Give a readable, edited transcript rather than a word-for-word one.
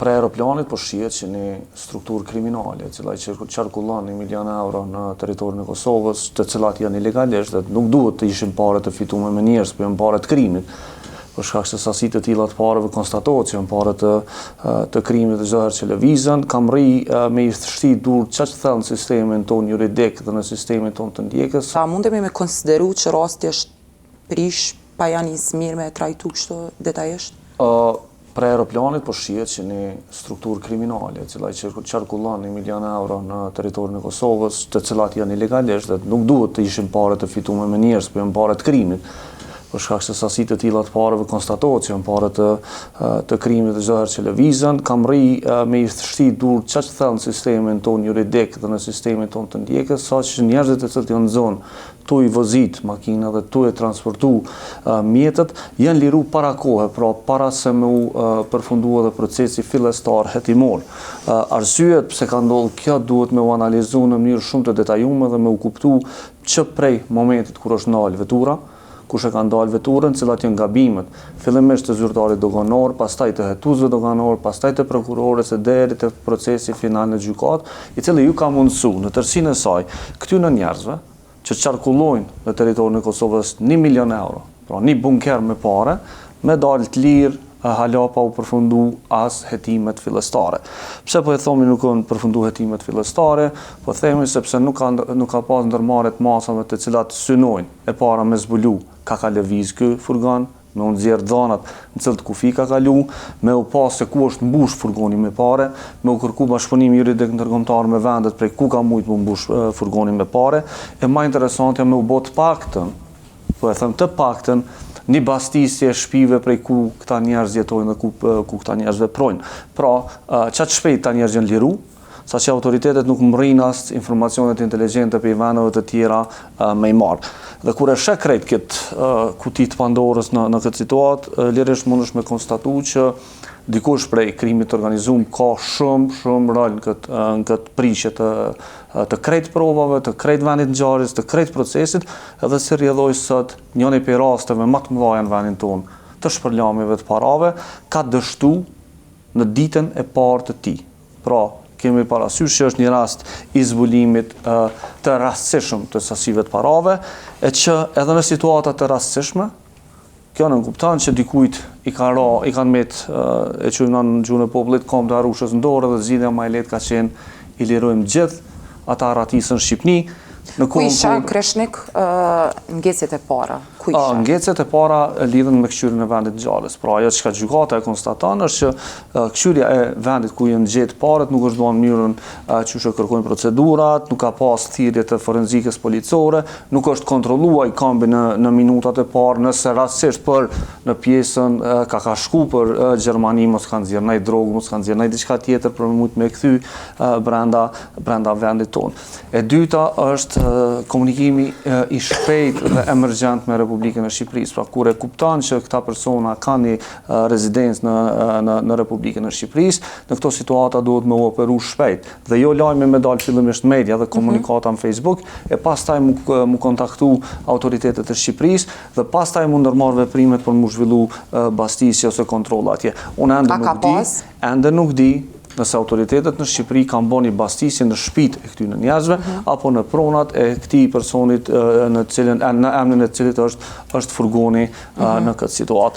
Prej aeroplanit po shihet që një strukturë kriminale, e cila qarkullon 1 milion euro në territorin e Kosovës, të cilat janë ilegalisht dhe nuk duhet të ishin pare të fituar me njerëz, por janë pare të krimit. Për shkak se sasitë të tilla të pareve konstatohet që janë pare të krimit dhe çdo herë që lëvizën, kam me i shtit dur çfarë thellë në sistemin ton juridik dhe në sistemin ton të ndjekës. A mundemi me konsideru që rasti është prish pa janë mirë me trajtu kështu detajisht? Prej aeroplanit po shihet që një strukturë kriminale, e cila qarkullon 1 milion euro në territorin e Kosovës, të cilat janë ilegalisht dhe nuk duhet të ishin pare të fituar me njerëz, por janë pare të krimit. Për shkak se sasitë të tilla të pareve konstatohet që janë pare të krimit dhe çdo herë që lëvizën, kam me i shtit dur çfarë thellë në sistemin ton juridik dhe në sistemin ton të ndjekës, saqë njerëzit e cilët janë në zonë tu i vozit makina dhe tu e transportu mjetët, janë liru para kohë, pra para se me u përfundua dhe procesi fillestar hetimor. Arsyet pse ka ndodhur kjo duhet me u analizu në mënyrë shumë të detajume dhe me u kuptu që prej momentit kur është ndalë vetura, kush e ka ndalë veturën, cilat janë gabimet, fillimisht të zyrtarit doganor, pastaj të hetuesve doganor, pastaj të prokurores e deri te procesi final në gjykat, i cili ju ka mundësu në tërësinë e saj këtyre njerëzve që qarkullojnë në territorin e Kosovës 1 milion euro, pra një bunker me pare, me dalë të lirë, hala pa u përfundu as hetimet fillestare. Pse po e thomi nuk kanë përfundu hetimet fillestare, po themi sepse nuk ka pas ndërmarrje të masave të cilat synojnë e para me zbulu ka lëviz ky furgon, me u nxjerr dhonat në cilët kufi ka kalu, me u pas se ku është mbush furgoni me pare, me u kërku bashkëpunim juridik ndërkombëtar me vendet prej ku ka mujt me mbush furgoni me pare, e më interesante me u bë të paktën, po e them të paktën, një bastisje shpive prej ku këta njerëz jetojnë dhe ku këta njerëz veprojnë. Pra, qatë shpejt ta njerëz janë liru, sa që autoritetet nuk mrin as informacionet inteligjente për i veneve të tjera me i marë. Dhe kur e sheh krejt këtë kutit Pandorës në këtë situatë, lirisht mundesh me konstatu që dikush prej krimit të organizuar ka shumë rol në këtë prishje të krejt provave, të krejt vendit ngjarjes, të krejt procesit, edhe si rrjedhoi sot njëri prej rasteve më të mëdha në vendin tonë të shpërlamjeve të parave, ka dështu në ditën e parë të tij. Pra, kemi parasysh që është një rast i zbulimit të rastësishëm të sasive të parave, e që edhe në situata të rastësishme, kjo në kupton që dikujt i kanë met e quajmë në gjuhën e popullit kom të arrushës në dorë dhe zgjidhja më e lehtë ka qenë i lirojmë gjithë ata ratisën Shqipni. Ku isha Kreshnik ngecjet e para? Ngecjet e para lidhen me këshyrjen e vendit ngjarjes. Pra ajo çka gjykata e konstaton është që këshyrja e vendit ku janë gjetë parët nuk është bën mënyrën që kërkojnë procedurat, nuk ka pas thirrje të forenzikës policore, nuk është kontrolluar i kambi në minutat e parë, nëse rastësisht për në pjesën ka shku për Gjermani mos kanë nxjerrë ndaj drogë, mos kanë nxjerrë ndaj diçka tjetër për me kthy brenda vendit tonë. E dyta është komunikimi i shpejt dhe emergjent me Republikën e Shqipërisë. Pra kur e kupton që këta persona kanë një rezidencë në Republikën e Shqipërisë, në këto situata duhet me u operu shpejt. Dhe jo lajme me dalë fillimisht media dhe komunikata në Facebook, e pastaj mu kontaktu autoritetet e Shqipërisë dhe pastaj mu ndërmarrë veprimet për mu zhvillu bastisje ose kontrolla atje. Unë ende nuk di nëse autoritetet në Shqipëri kanë bërë një bastisje në shtëpitë e këtyre njerëzve apo në pronat e këtij personit në emrin e cilit është furgoni në këtë situatë.